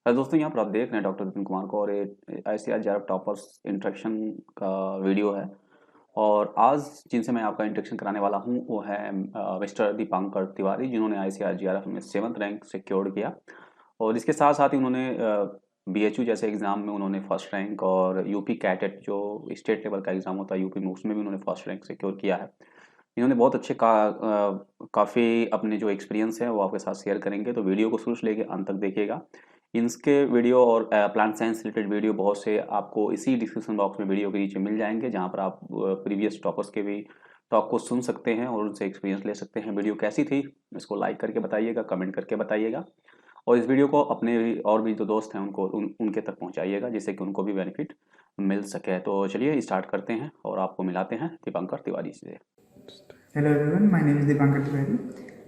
दोस्तों यहाँ पर आप देख रहे हैं डॉक्टर विपिन कुमार को और ये ICAR जेआरएफ टॉपर्स इंट्रैक्शन का वीडियो है। और आज जिनसे मैं आपका इंट्रैक्शन कराने वाला हूँ वो है मिस्टर दीपांकर तिवारी, जिन्होंने ICAR जेआरएफ में 7th रैंक सिक्योर किया। और इसके साथ साथ ही उन्होंने BHU जैसे एग्ज़ाम में उन्होंने फर्स्ट रैंक, और यूपी कैटेट जो स्टेट लेवल का एग्ज़ाम होता है यूपी में, उसमें भी उन्होंने फर्स्ट रैंक सिक्योर किया है। इन्होंने बहुत अच्छे काफ़ी अपने जो एक्सपीरियंस है वो आपके साथ शेयर करेंगे, तो वीडियो को शुरू से लेकर अंत तक देखिएगा। इनके वीडियो और प्लांट साइंस रिलेटेड वीडियो बहुत से आपको इसी डिस्क्रिप्शन बॉक्स में वीडियो के नीचे मिल जाएंगे, जहां पर आप प्रीवियस टॉपर्स के भी टॉक को सुन सकते हैं और उनसे एक्सपीरियंस ले सकते हैं। वीडियो कैसी थी इसको लाइक करके बताइएगा, कमेंट करके बताइएगा, और इस वीडियो को अपने और भी जो दोस्त हैं उनके तक पहुंचाइएगा, जिससे कि उनको भी बेनिफिट मिल सके। तो चलिए स्टार्ट करते हैं और आपको मिलाते हैं दीपांकर तिवारी से। Hello everyone, my name is Dipankar Tiwari.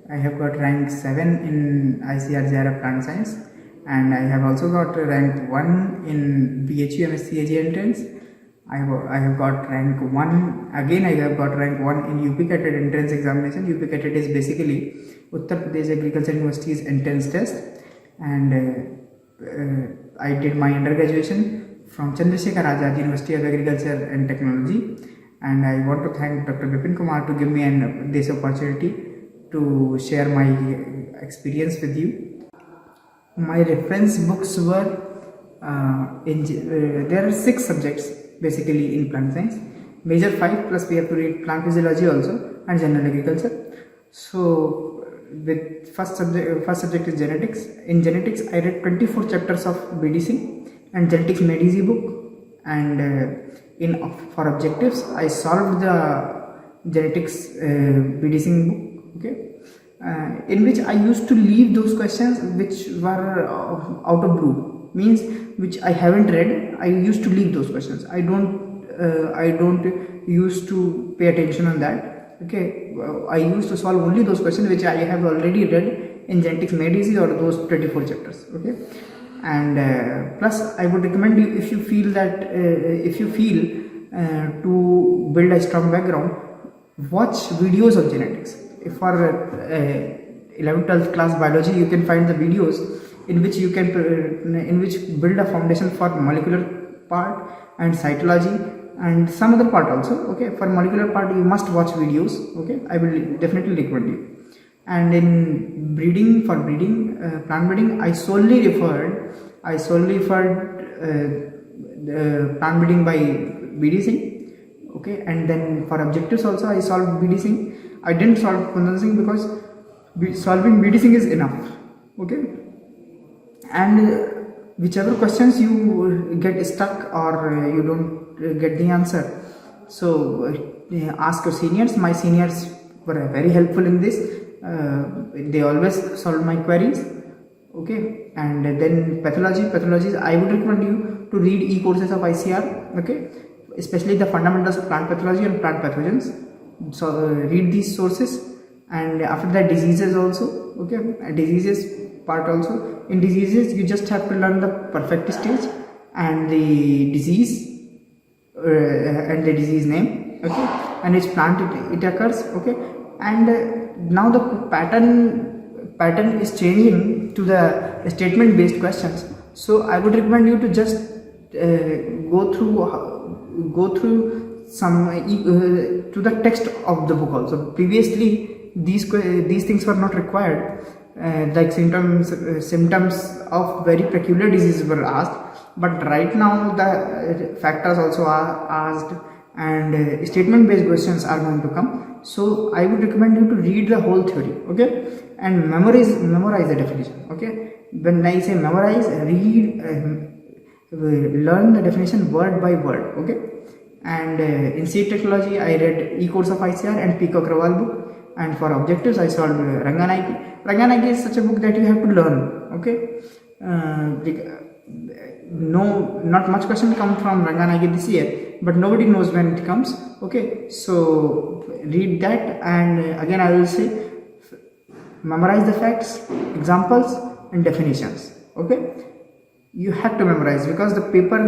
I have got rank 7 in ICAR JRF Plant Science, and I have also got rank 1 in BHU MSc AG entrance. I have got rank 1 again. I have got rank 1 in UP Cadet entrance examination. UP Cadet is basically Uttar Pradesh Agriculture University's entrance test, and I did my undergraduation from Chandrasekhar Azad University of Agriculture and Technology. And I want to thank Dr. Vipin Kumar to give me this opportunity to share my experience with you. My reference books were there are 6 subjects basically in plant science, major 5 plus we have to read plant physiology also and general agriculture. So with first subject is genetics. In genetics I read 24 chapters of BDC and genetics made easy book, and for objectives I solved the genetics BDC book, okay, in which I used to leave those questions which were out of blue, means which I haven't read. I used to leave those questions. I don't used to pay attention on that, okay. I used to solve only those questions which I have already read in genetics made easy or those 24 chapters, okay. And plus I would recommend you, if you feel to build a strong background, watch videos of genetics. If for 11th 12th class biology, you can find the videos in which you can build a foundation for molecular part and cytology and some other part also, okay. For molecular part you must watch videos, okay. I will definitely recommend you. And in breeding, for breeding, plant breeding, I solely referred plant breeding by BDC, okay. And then for objectives also I solved BDC. I didn't solve Kundan because solving BDC is enough, okay. And whichever questions you get stuck or you don't get the answer, so ask your seniors. My seniors were very helpful in this. They always solve my queries, okay. And then pathologies I would recommend you to read e-courses of ICAR, okay, especially the fundamentals of plant pathology and plant pathogens. So read these sources. And after that, diseases also, okay. Diseases part also. In diseases you just have to learn the perfect stage and the disease name, okay, and which plant it occurs, okay. And now the pattern is changing to the statement based questions, so I would recommend you to just go through some to the text of the book also. Previously these things were not required, like symptoms of very peculiar diseases were asked, but right now the factors also are asked, and statement based questions are going to come. So I would recommend you to read the whole theory, okay, and memorize the definition, okay. When I say memorize, read, learn the definition word by word, okay. And in seed technology I read e-course of ICAR and Peacock Rawal book, and for objectives I solved Ranganaiki is such a book that you have to learn, okay. No, not much question come from Ranganaiki this year, but nobody knows when it comes, okay. So read that, and again I will say memorize the facts, examples and definitions, okay. You have to memorize because the paper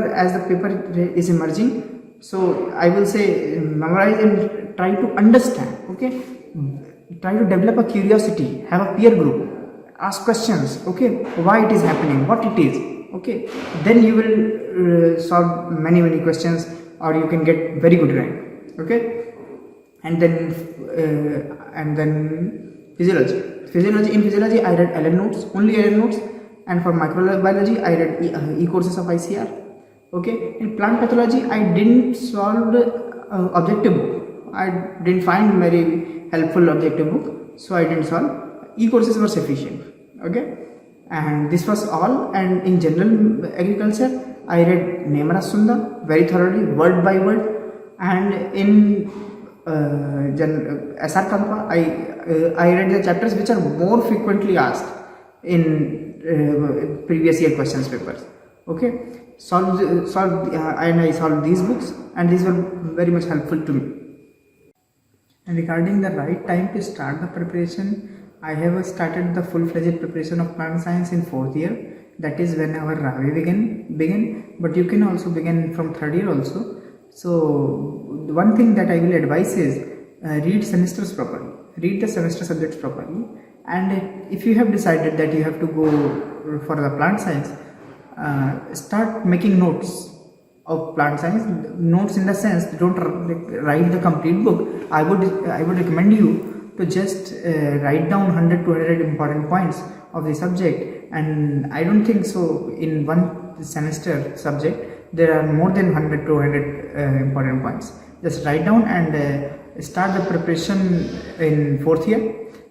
is emerging. So I will say memorize and try to understand, okay. Try to develop a curiosity, have a peer group, ask questions, okay, why it is happening, what it is, Okay, then you will solve many questions, or you can get very good rank. Okay, and then physiology I read Allen notes, only Allen notes, and for microbiology I read e-courses of ICR. Okay, in plant pathology I didn't solve the objective book. I didn't find very helpful objective book, so I didn't solve. E-courses were sufficient. Okay, and this was all. And in general agriculture I read Nemara Sunda very thoroughly, word by word. And in SR Kalpa I read the chapters which are more frequently asked in previous year questions papers. Okay, and I solved these books, and these were very much helpful to me. And regarding the right time to start the preparation, I have started the full-fledged preparation of plant science in 4th year. That is when our RAVE begin, but you can also begin from 3rd year also. So one thing that I will advise is read semesters properly, read the semester subjects properly, and if you have decided that you have to go for the plant science, start making notes of plant science. Notes in the sense, don't write the complete book. I would recommend you to just write down 100 to 100 important points of the subject, and I don't think so in one semester subject there are more than 100 to 100 important points. Just write down and start the preparation in 4th year,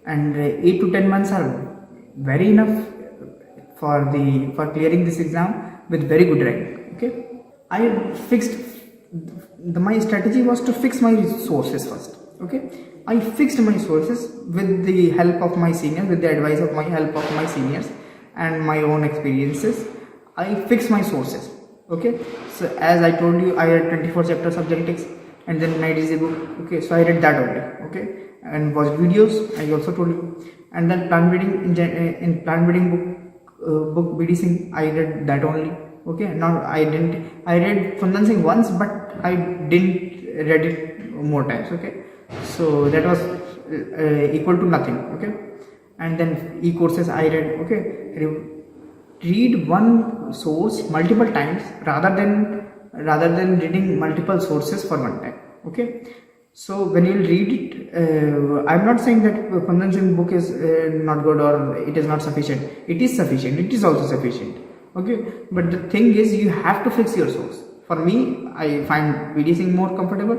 and 8 to 10 months are very enough for clearing this exam with very good rank. Okay, my strategy was to fix my sources first. Okay, I fixed my sources with the help of my seniors, with the advice of my seniors and my own experiences. I fixed my sources. Okay, so as I told you, I read 24 chapters of genetics, and then night is a book. Okay, so I read that only. Okay, and watched videos, I also told you. And then plant breeding, in plant breeding book BD Singh, I read that only. Okay, now I read Fundan Singh once, but I didn't read it more times. Okay, so that was equal to nothing. Okay, and then e-courses I read. Okay, read one source multiple times rather than reading multiple sources for one time. Okay, so when you read it, I'm not saying that Fundan Singh book is not good or it is not sufficient. It is sufficient. It is also sufficient. Okay, but the thing is, you have to fix your source. For me, I find BD Singh more comfortable,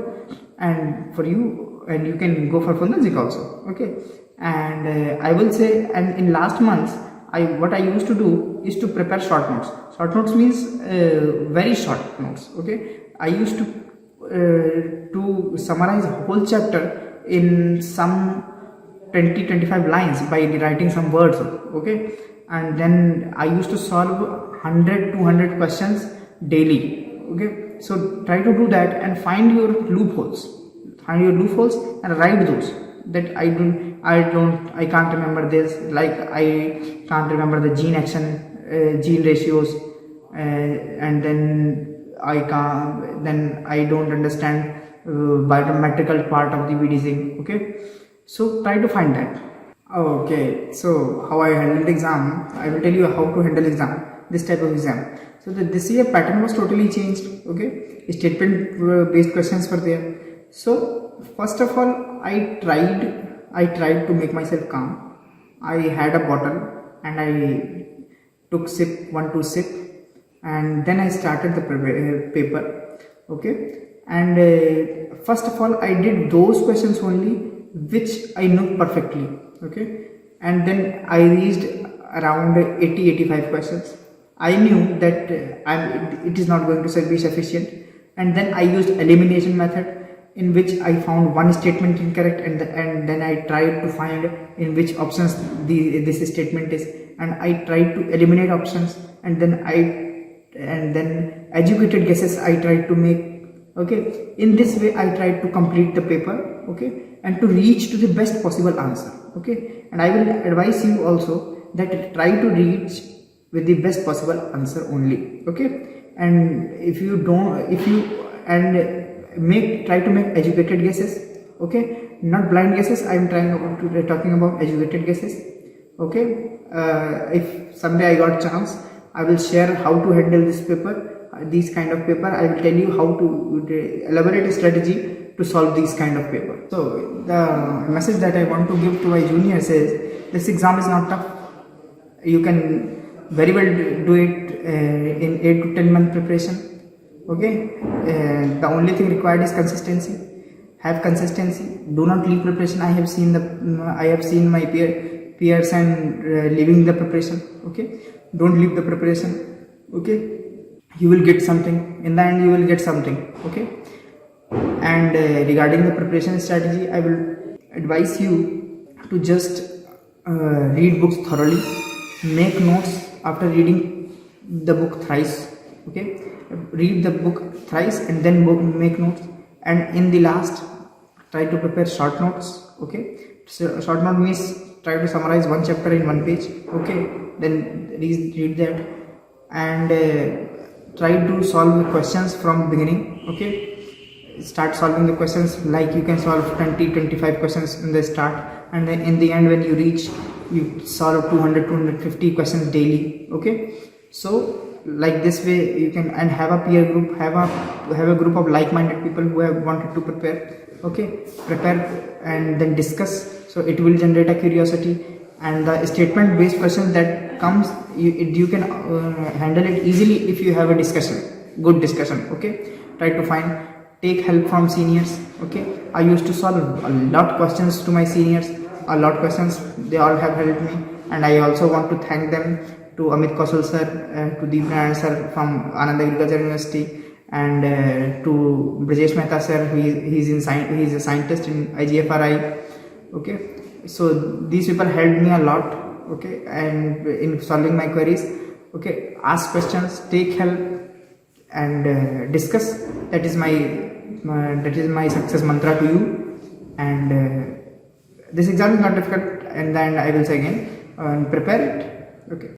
and for you, and you can go for Fundan Singh also. Okay, and I will say, and in last months, what I used to do is to prepare short notes. Short notes means very short notes. Okay, I used to summarize a whole chapter in some 20-25 lines by writing some words. Okay, and then I used to solve 100-200 questions daily. Okay, so try to do that and find your loopholes. And write those. That I can't remember this, like I can't remember the gene ratios, and then I don't understand biometrical part of the BD Singh. Okay, so try to find that. Okay, so how I handled exam, I will tell you how to handle this type of exam. So this year pattern was totally changed. Okay, statement based questions were there. So first of all, I tried to make myself calm. I had a bottle and I took 1-2 sip, and then I started the paper. Okay, and first of all, I did those questions only which I knew perfectly. Okay, and then I reached around 80-85 questions. I knew that it is not going to be sufficient, and then I used elimination method, in which I found one statement incorrect, and then I tried to find in which options this statement is, and I tried to eliminate options, and then educated guesses I tried to make. Okay, in this way I tried to complete the paper. Okay, and to reach to the best possible answer. Okay, and I will advise you also that try to reach with the best possible answer only. Okay, and try to make educated guesses. Okay, not blind guesses. I am talking about educated guesses. Okay, if someday I got chance, I will share how to handle this paper, these kind of paper. I will tell you how to elaborate a strategy to solve these kind of paper. So the message that I want to give to my juniors is, this exam is not tough. You can very well do it in 8 to 10 month preparation. Okay, the only thing required is consistency. Have consistency. Do not leave preparation. I have seen my peers and leaving the preparation. Okay, don't leave the preparation. Okay, you will get something. In the end, you will get something. Okay, and regarding the preparation strategy, I will advise you to just read books thoroughly. Make notes after reading the book thrice. Okay, read the book thrice and then make notes, and in the last try to prepare short notes. Okay, so short note means try to summarize one chapter in one page. Okay, then read that, and try to solve the questions from beginning. Okay, start solving the questions, like you can solve 20-25 questions in the start, and then in the end when you solve 200-250 questions daily. Okay, so like this way you can, and have a peer group, have a group of like-minded people who have wanted to prepare. Okay, prepare and then discuss, so it will generate a curiosity, and the statement based question that comes, you can handle it easily if you have a good discussion. Okay, try to take help from seniors. Okay, I used to solve a lot questions to my seniors, they all have helped me, and I also want to thank them, to Amit Kaushal sir, to Deep Narayan sir from Anand Agriculture University, and to Brajesh Mehta sir, he's a scientist in IGFRI. Okay, so these people helped me a lot. Okay, and in solving my queries. Okay, ask questions, take help, and discuss. That is my success mantra to you. And this exam is not difficult, and then I will say again, prepare it. Okay.